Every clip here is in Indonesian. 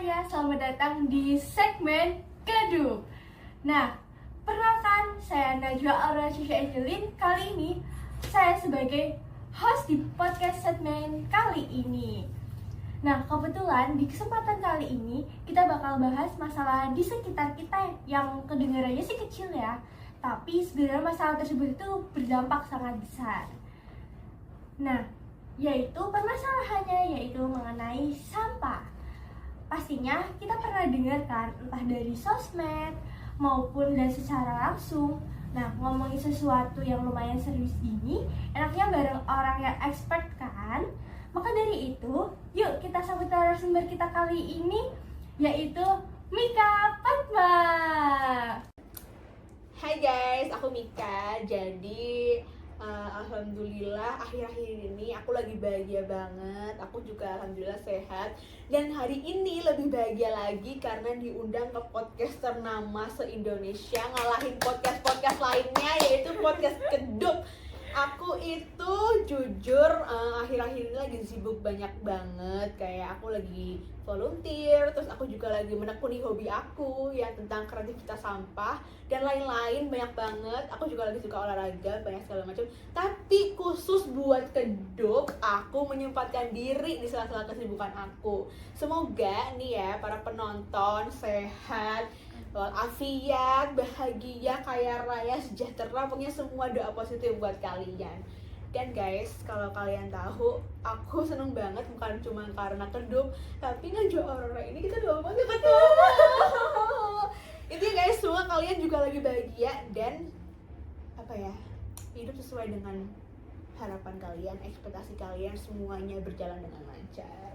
semuanya, selamat datang di segmen Kedup. Nah, perkenalkan saya Najwa Aura Syisha Angelin. Kali ini saya sebagai host di podcast segmen kali ini. Nah, kebetulan di kesempatan kali ini kita bakal bahas masalah di sekitar kita yang kedengarannya sih kecil ya, tapi sebenarnya masalah tersebut itu berdampak sangat besar. Nah, yaitu permasalahannya yaitu mengenai sampah. Pastinya kita pernah dengar kan, entah dari sosmed maupun dan secara langsung. Nah, ngomongin sesuatu yang lumayan serius ini, enaknya bareng orang yang expert kan? Maka dari itu, yuk kita sambut narasumber kita kali ini, yaitu Mika Fatma. Hai guys, aku Mika. Jadi alhamdulillah akhir-akhir ini aku lagi bahagia banget. Aku juga alhamdulillah sehat. Dan hari ini lebih bahagia lagi karena diundang ke podcast ternama se-Indonesia, ngalahin podcast-podcast lainnya, yaitu podcast Kedup. Aku itu jujur akhir-akhir ini lagi sibuk banyak banget. Kayak aku lagi volunteer, terus aku juga lagi menekuni hobi aku yang tentang kreativitas sampah dan lain-lain, banyak banget. Aku juga lagi suka olahraga, banyak segala macam. Tapi khusus buat Kedup, aku menyempatkan diri di sela-sela kesibukan aku. Semoga nih ya para penonton sehat, walafiat, bahagia, kaya raya, sejahtera, pokoknya semua doa positif buat kalian. Dan guys, kalau kalian tahu, aku seneng banget bukan cuma karena Kedup, tapi Najwa Aurora ini kita doa banget ketemu. Intinya guys, semua kalian juga lagi bahagia dan hidup sesuai dengan harapan kalian, ekspektasi kalian, semuanya berjalan dengan lancar.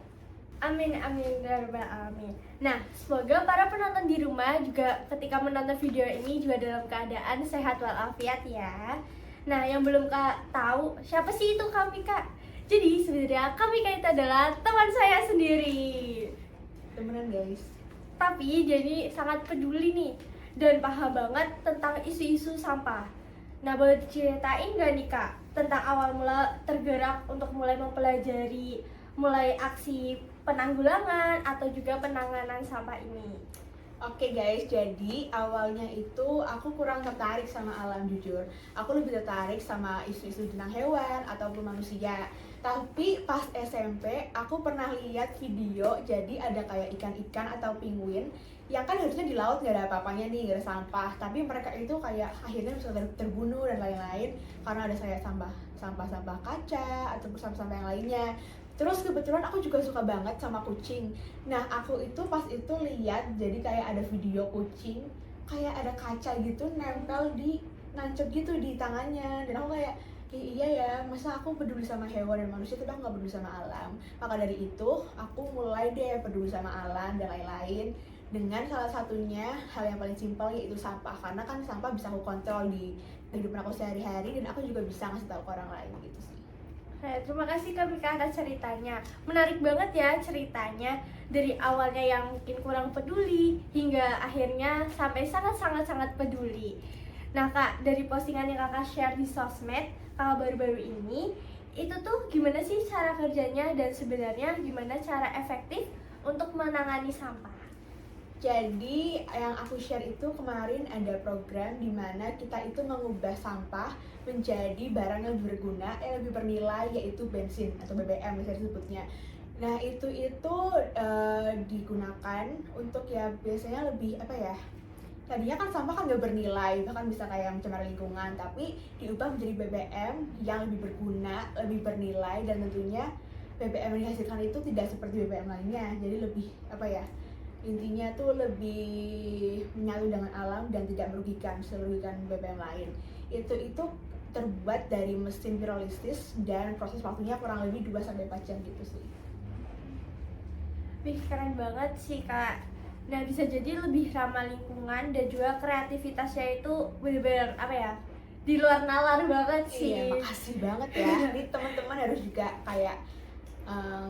Amin, amin, ya rabbal alamin. Nah, semoga para penonton di rumah juga ketika menonton video ini juga dalam keadaan sehat walafiat ya. Nah, yang belum tahu siapa sih itu Kak Mika? Jadi sebenarnya Kak Mika itu adalah teman saya sendiri. Temenan guys. Tapi jadi sangat peduli nih dan paham banget tentang isu-isu sampah. Nah, boleh diceritain gak nih Kak tentang awal mula tergerak untuk mulai mempelajari mulai aksi penanggulangan atau juga penanganan sampah ini? Oke guys, jadi awalnya itu aku kurang tertarik sama alam jujur. Aku lebih tertarik sama isu-isu tentang hewan ataupun manusia. Tapi pas SMP aku pernah lihat video, jadi ada kayak ikan-ikan atau penguin yang kan harusnya di laut gak ada apa-apanya nih, gak ada sampah. Tapi mereka itu kayak akhirnya bisa terbunuh dan lain-lain karena ada kayak sampah kaca ataupun sampah-sampah yang lainnya. Terus kebetulan aku juga suka banget sama kucing. Nah, aku itu pas itu lihat jadi kayak ada video kucing kayak ada kaca gitu nancep gitu di tangannya. Dan aku kayak, iya ya, masa aku peduli sama hewan dan manusia tapi aku gak peduli sama alam. Maka dari itu aku mulai deh peduli sama alam dan lain-lain. Dengan salah satunya hal yang paling simpel yaitu sampah. Karena kan sampah bisa aku kontrol di kehidupan aku sehari-hari dan aku juga bisa ngasih tahu ke orang lain gitu sih. Terima kasih Kak Mika atas ceritanya. Menarik banget ya ceritanya, dari awalnya yang mungkin kurang peduli hingga akhirnya sampai sangat peduli. Nah Kak, dari postingan yang Kakak share di sosmed Kakak baru-baru ini, itu tuh gimana sih cara kerjanya dan sebenarnya gimana cara efektif untuk menangani sampah? Jadi yang aku share itu kemarin ada program di mana kita itu mengubah sampah menjadi barang yang berguna, yang lebih bernilai, yaitu bensin atau BBM bisa disebutnya. Nah itu digunakan untuk ya biasanya lebih tadinya kan sampah kan gak bernilai, bahkan bisa kayak mencemar lingkungan, tapi diubah menjadi BBM yang lebih berguna, lebih bernilai, dan tentunya BBM yang dihasilkan itu tidak seperti BBM lainnya, jadi lebih intinya tuh lebih menyatu dengan alam dan tidak merugikan BBM lain. Itu terbuat dari mesin pirolisis dan proses waktunya kurang lebih 2-4 jam gitu sih. Wih, keren banget sih Kak. Nah, bisa jadi lebih ramah lingkungan dan juga kreativitasnya itu benar-benar di luar nalar banget sih. Iya, makasih banget ya. Jadi teman-teman harus juga kayak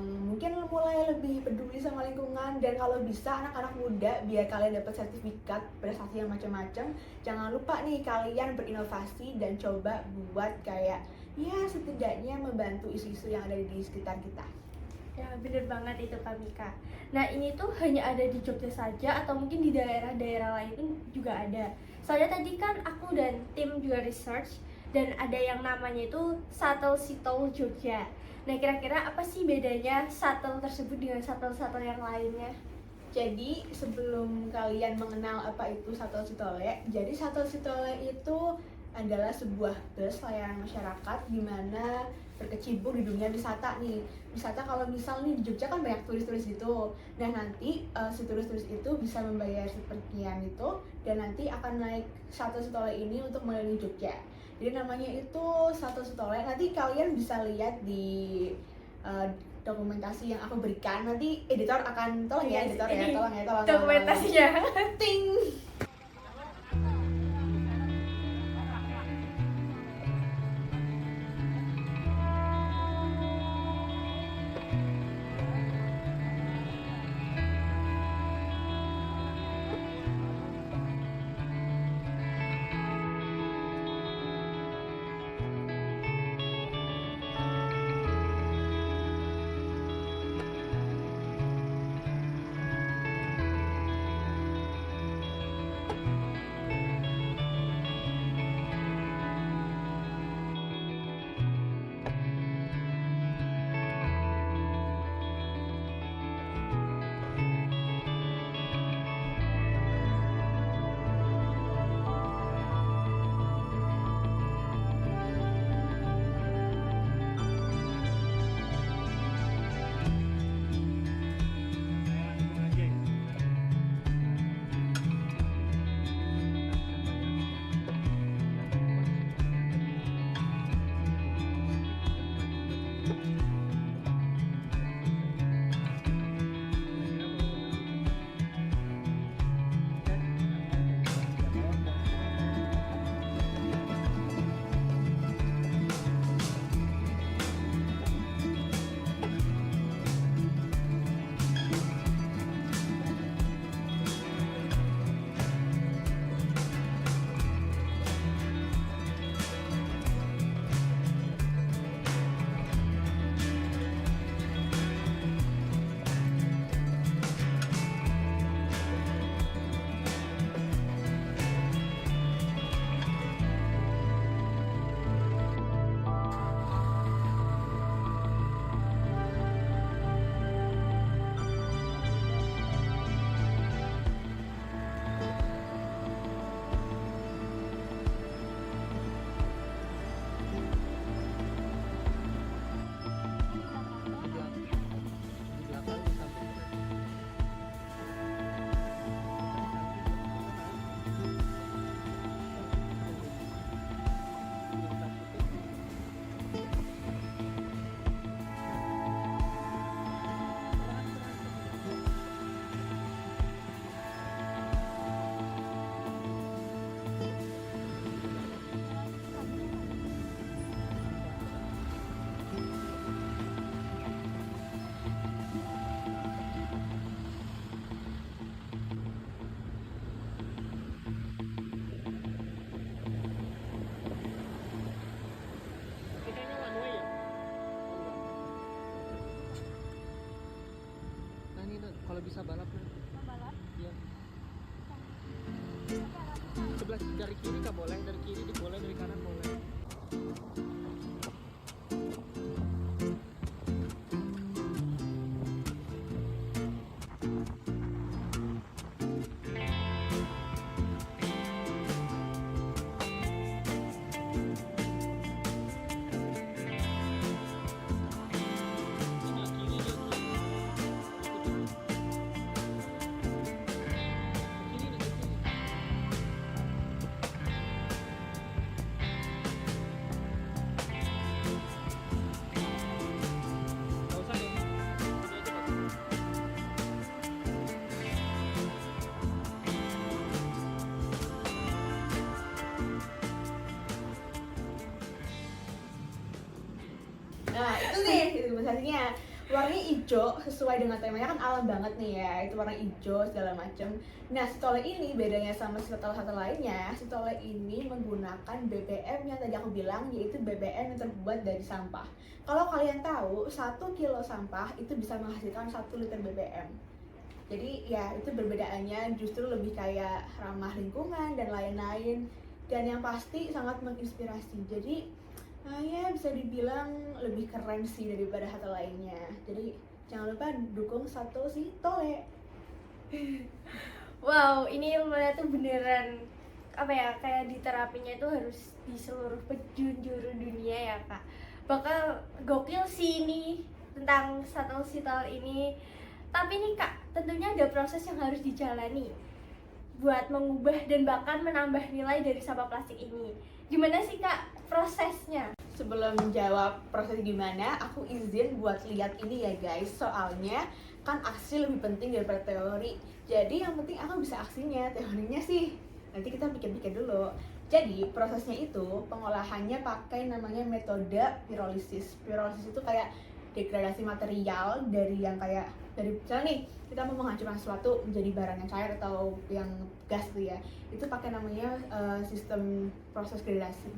mungkin mulai lebih peduli sama lingkungan, dan kalau bisa anak-anak muda biar kalian dapat sertifikat prestasi yang macam-macam, jangan lupa nih kalian berinovasi dan coba buat kayak ya setidaknya membantu isu-isu yang ada di sekitar kita. Ya, bener banget itu Kak Mika. Nah, ini tuh hanya ada di Jogja saja atau mungkin di daerah-daerah lain pun juga ada. Soalnya tadi kan aku dan tim juga research dan ada yang namanya itu shuttle Sitol Jogja. Nah, kira-kira apa sih bedanya shuttle tersebut dengan shuttle-shuttle yang lainnya? Jadi sebelum kalian mengenal apa itu shuttle Sitole, jadi shuttle Sitole itu adalah sebuah bus layanan masyarakat di mana berkecimpung di dunia wisata nih. Wisata kalau misal nih di Jogja kan banyak turis-turis gitu. Nah nanti si turis-turis itu bisa membayar sepertian itu dan nanti akan naik shuttle Sitole ini untuk mengelilingi Jogja. Jadi namanya itu shuttle Sitole. Nanti kalian bisa lihat di uh, dokumentasi yang aku berikan. Nanti editor akan tolong ya, Yes, editor ya, ini tolong ya, tolong. Dokumentasinya. Ting. Kalau bisa balap kan? Balap? Iya. Sebelah dari kiri nggak boleh, dari kiri boleh, dari kanan boleh. warnanya hijau sesuai dengan temanya, kan alam banget nih ya, itu warna hijau segala macam. Nah, si tole ini bedanya sama si tole lainnya, si tole ini menggunakan BBM yang tadi aku bilang, yaitu BBM yang terbuat dari sampah. Kalau kalian tahu, 1 kilo sampah itu bisa menghasilkan 1 liter BBM. Jadi ya itu perbedaannya justru lebih kayak ramah lingkungan dan lain-lain. Dan yang pasti sangat menginspirasi. Jadi ya bisa dibilang lebih keren sih daripada hal lainnya. Jadi jangan lupa dukung satu si Tole. Wow, ini ilmunya tuh beneran apa ya, kayak diterapinya itu harus di seluruh penjuru dunia ya kak. Bakal gokil sih ini tentang satu sital ini. Tapi nih kak, tentunya ada proses yang harus dijalani buat mengubah dan bahkan menambah nilai dari sampah plastik ini. Gimana sih kak prosesnya? Sebelum menjawab proses gimana, aku izin buat lihat ini ya guys. Soalnya kan aksi lebih penting daripada teori. Jadi yang penting aku bisa aksinya, teorinya sih nanti kita pikir-pikir dulu. Jadi prosesnya itu pengolahannya pakai namanya metode pirolisis. Pirolisis itu kayak degradasi material dari yang kayak dari misalnya nih kita mau menghancurkan sesuatu menjadi barang yang cair atau yang gas gitu ya, itu pakai namanya sistem proses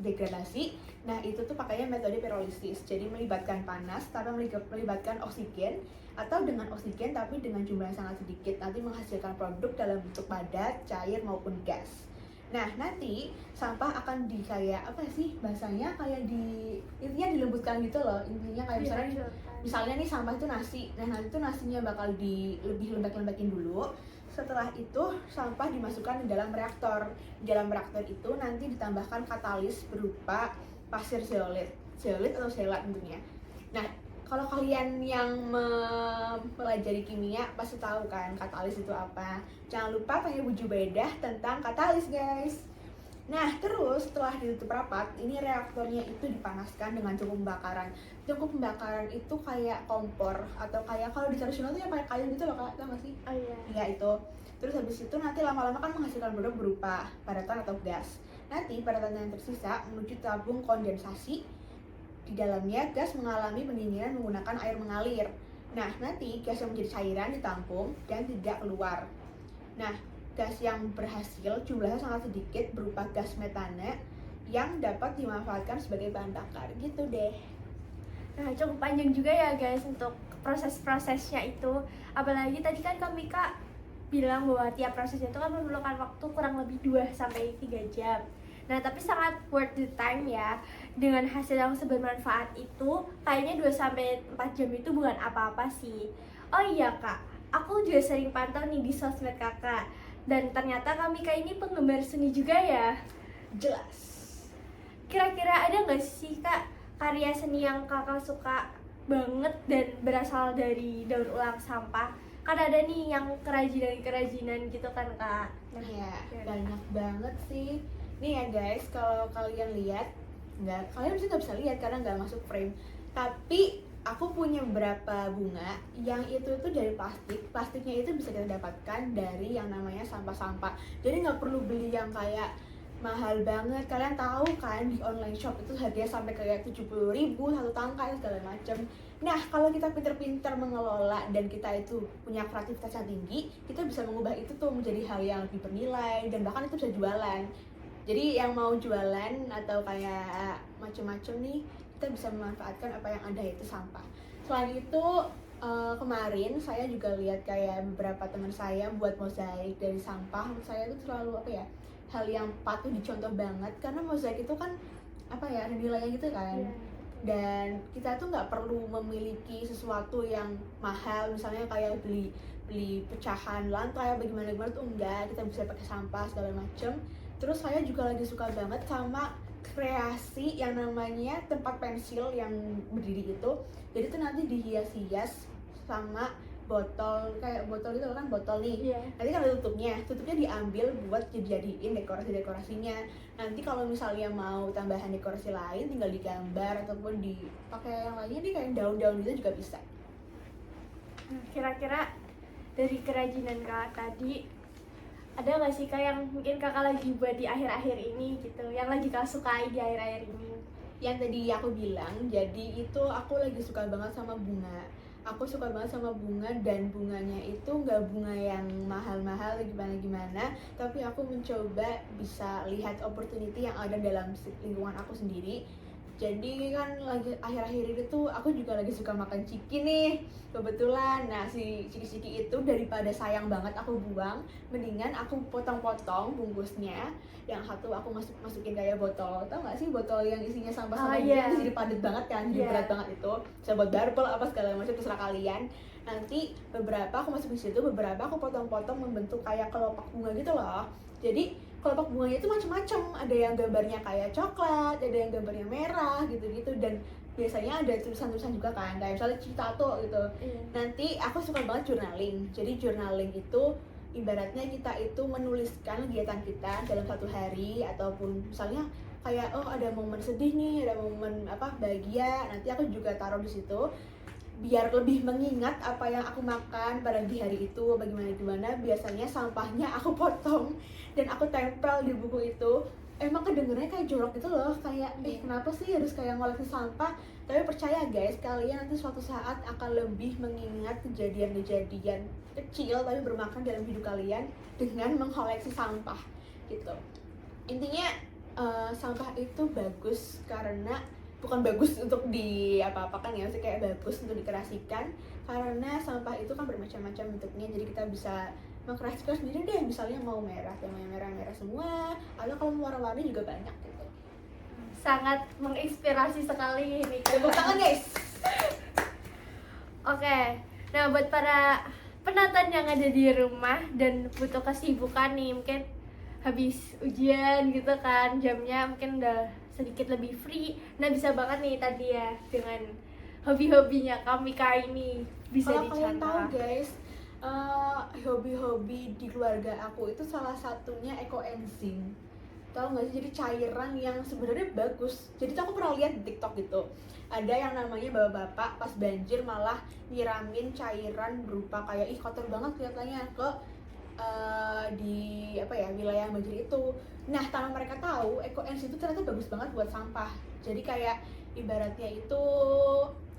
degradasi. Nah itu tuh pakainya metode pirolisis, jadi melibatkan panas tapi melibatkan oksigen, atau dengan oksigen tapi dengan jumlah yang sangat sedikit, nanti menghasilkan produk dalam bentuk padat, cair maupun gas. Nah nanti sampah akan di kayak apa sih bahasanya, kayak di intinya dilembutkan gitu loh, intinya kayak misalnya nih sampah itu nasi, nah nanti tuh nasinya bakal lebih lembek-lembekin dulu. Setelah itu sampah dimasukkan di dalam reaktor. Di dalam reaktor itu nanti ditambahkan katalis berupa pasir zeolit atau selat tentunya. Nah kalau kalian yang mempelajari kimia pasti tahu kan katalis itu apa. Jangan lupa tanya Bu Jubaidah tentang katalis guys. Nah terus setelah ditutup rapat, ini reaktornya itu dipanaskan dengan cukup pembakaran. Cukup pembakaran itu kayak kompor atau kayak kalau di tradisional tuh yang pakai kayu gitu loh kak, tau gak sih? Oh iya. Ya itu. Terus habis itu nanti lama-lama kan menghasilkan produk berupa padatan atau gas. Nanti padatan yang tersisa menuju tabung kondensasi. Di dalamnya gas mengalami pendinginan menggunakan air mengalir. Nah nanti gas yang menjadi cairan ditampung dan tidak keluar. Nah gas yang berhasil jumlahnya sangat sedikit berupa gas metane yang dapat dimanfaatkan sebagai bahan bakar gitu deh. Nah cukup panjang juga ya guys untuk proses-prosesnya itu. Apalagi tadi kan kak Mika bilang bahwa tiap prosesnya itu kan memerlukan waktu kurang lebih 2-3 jam. Nah tapi sangat worth the time ya. Dengan hasil yang sebermanfaat itu kayaknya 2-4 jam itu bukan apa-apa sih. Oh iya kak, aku juga sering pantau nih di sosmed kakak. Dan ternyata kak Mika ini penggemar seni juga ya. Jelas. Kira-kira ada nggak sih kak karya seni yang kakak suka banget dan berasal dari daur ulang sampah? Kan ada nih yang kerajinan gitu kan kak. Nah, Ya banyak banget sih. Nih ya guys, kalau kalian lihat, kalian nggak bisa lihat karena nggak masuk frame. Tapi aku punya beberapa bunga yang itu tuh dari plastik. Plastiknya itu bisa kita dapatkan dari yang namanya sampah-sampah. Jadi nggak perlu beli yang kayak mahal banget. Kalian tahu kan di online shop itu harganya sampai kayak 70.000 satu tangkai segala macam. Nah kalau kita pinter-pinter mengelola dan kita itu punya kreativitas yang tinggi, kita bisa mengubah itu tuh menjadi hal yang lebih bernilai dan bahkan itu bisa jualan. Jadi yang mau jualan atau kayak macam-macam nih, kita bisa memanfaatkan apa yang ada, yaitu sampah. Selain itu kemarin saya juga lihat kayak beberapa teman saya buat mozaik dari sampah. Menurut saya itu selalu apa ya, hal yang patut dicontoh banget karena mozaik itu kan apa ya, ada nilainya gitu kan. Dan kita tuh nggak perlu memiliki sesuatu yang mahal, misalnya kayak beli pecahan lantai atau gimana tuh enggak. Kita bisa pakai sampah segala macem. Terus saya juga lagi suka banget sama kreasi yang namanya tempat pensil yang berdiri itu. Jadi tuh nanti dihias-hias sama botol, kayak botol itu kan, botol nih. Nanti kan ada tutupnya diambil buat dijadiin dekorasinya. Nanti kalau misalnya mau tambahan dekorasi lain tinggal digambar ataupun dipakai yang lainnya nih, kayak daun-daun gitu juga bisa. Kira-kira dari kerajinan kakak tadi, ada nggak sih kak yang mungkin kakak lagi buat di akhir-akhir ini gitu, yang lagi kakak sukai di akhir-akhir ini? Yang tadi aku bilang, jadi itu aku lagi suka banget sama bunga. aku suka banget sama bunga, dan bunganya itu nggak bunga yang mahal-mahal gimana-gimana, tapi aku mencoba bisa lihat opportunity yang ada dalam lingkungan aku sendiri. Jadi kan lagi akhir-akhir ini tuh aku juga lagi suka makan ciki nih kebetulan. Nah si ciki-ciki itu daripada sayang banget aku buang, mendingan aku potong-potong bungkusnya. Yang satu aku masukin kayak botol, tau gak sih botol yang isinya sampah-sampah gitu iya. kan, jadi padat banget kan, jadi Iya. berat banget itu. Bisa buat barbel apa segala macam, terserah kalian. Nanti beberapa aku masukin situ, beberapa aku potong-potong membentuk kayak kelopak bunga gitu loh. Jadi kelopak bunganya itu macam-macam, ada yang gambarnya kayak coklat, ada yang gambarnya merah gitu-gitu, dan biasanya ada tulisan-tulisan juga kan, kayak misalnya citato gitu. Nanti aku suka banget journaling. Jadi journaling itu ibaratnya kita itu menuliskan kegiatan kita dalam satu hari, ataupun misalnya kayak oh ada momen sedih nih, ada momen apa bahagia, nanti aku juga taruh di situ biar lebih mengingat apa yang aku makan pada di hari itu, bagaimana. Biasanya sampahnya aku potong dan aku tempel di buku itu. Emang kedengerannya kayak jorok gitu loh, kayak kenapa sih harus kayak ngoleksi sampah, tapi percaya guys, kalian nanti suatu saat akan lebih mengingat kejadian-kejadian kecil tapi bermakna dalam hidup kalian dengan mengkoleksi sampah gitu. Intinya sampah itu bagus karena bukan bagus untuk di apa-apakan ya, maksudnya kayak bagus untuk dikerasikan, karena sampah itu kan bermacam-macam bentuknya, jadi kita bisa mengkerasikan sendiri deh, misalnya mau merah, temanya merah-merah semua, atau kalau mau warna-warni juga banyak gitu. Sangat menginspirasi sekali ini. Tepuk tangan guys. Oke, nah buat para penonton yang ada di rumah dan butuh kesibukan nih, mungkin habis ujian gitu kan, jamnya mungkin udah sedikit lebih free. Nah bisa banget nih tadi ya dengan hobi-hobinya Kamika ini bisa Kalau kalian tahu dicontoh. guys, hobi-hobi di keluarga aku itu salah satunya ekoenzim. Tahu nggak sih, jadi cairan yang sebenarnya bagus. Jadi tuh aku pernah lihat di TikTok gitu, ada yang namanya bapak-bapak pas banjir malah nyiramin cairan berupa kayak kotor banget kelihatannya ke di apa ya, wilayah banjir itu. Nah tanpa mereka tahu, ekoenzim itu ternyata bagus banget buat sampah. Jadi kayak ibaratnya itu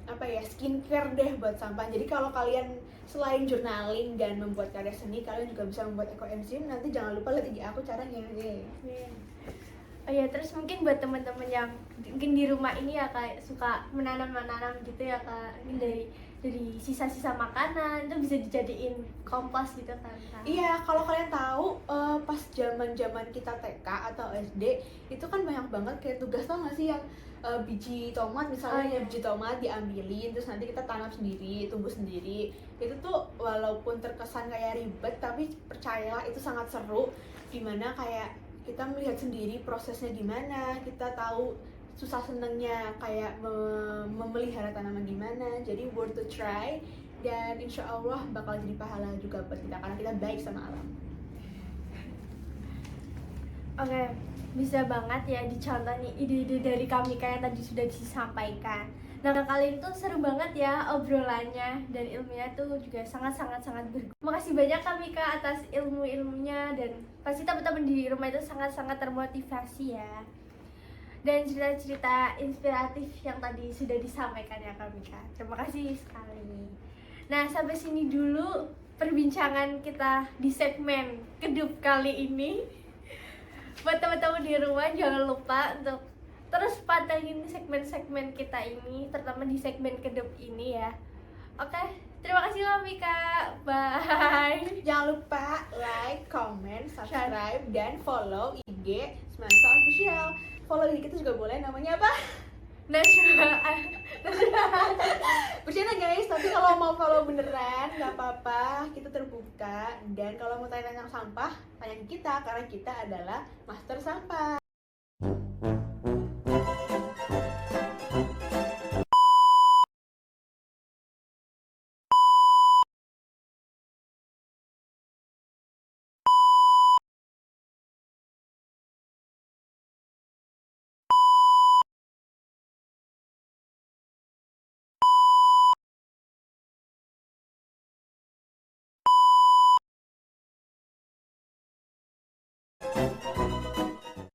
apa ya, skincare deh buat sampah. Jadi kalau kalian selain journaling dan membuat karya seni, kalian juga bisa membuat ekoenzim. Nanti jangan lupa lihat IG aku caranya. Oh ya, terus mungkin buat teman-teman yang mungkin di rumah ini ya kayak suka menanam gitu ya Kak, ini dari sisa-sisa makanan itu bisa dijadiin kompos gitu kan Kak? Iya, kalau kalian tahu pas zaman kita TK atau SD itu kan banyak banget kayak tugas, tau nggak sih yang biji tomat misalnya, biji tomat diambilin terus nanti kita tanam sendiri, tumbuh sendiri. Itu tuh walaupun terkesan kayak ribet, tapi percayalah itu sangat seru, dimana kayak kita melihat sendiri prosesnya gimana, kita tahu susah senengnya kayak memelihara tanaman gimana. Jadi worth to try, dan insya Allah bakal jadi pahala juga buat kita karena kita baik sama alam. Oke, bisa banget ya dicontoh nih ide-ide dari Kamika yang tadi sudah disampaikan. Nah kali itu seru banget ya obrolannya, dan ilmunya tuh juga sangat berguna. Makasih banyak Kamika atas ilmu-ilmunya, dan pasti teman-teman di rumah itu sangat termotivasi ya. Dan cerita-cerita inspiratif yang tadi sudah disampaikan ya Kamika. Terima kasih sekali. Nah sampai sini dulu perbincangan kita di segmen Kedup kali ini. Buat teman-teman di rumah jangan lupa untuk terus pantengin segmen-segmen kita ini, terutama di segmen Kedup ini ya. Oke, terima kasih Kamika. Bye. Jangan lupa like, comment, subscribe, dan follow IG Semansa Official. Follow IG kita juga boleh, namanya apa? Bercanda guys, tapi kalau mau follow beneran nggak apa-apa, kita terbuka. Dan kalau mau tanya tentang sampah, tanya ke kita karena kita adalah master sampah.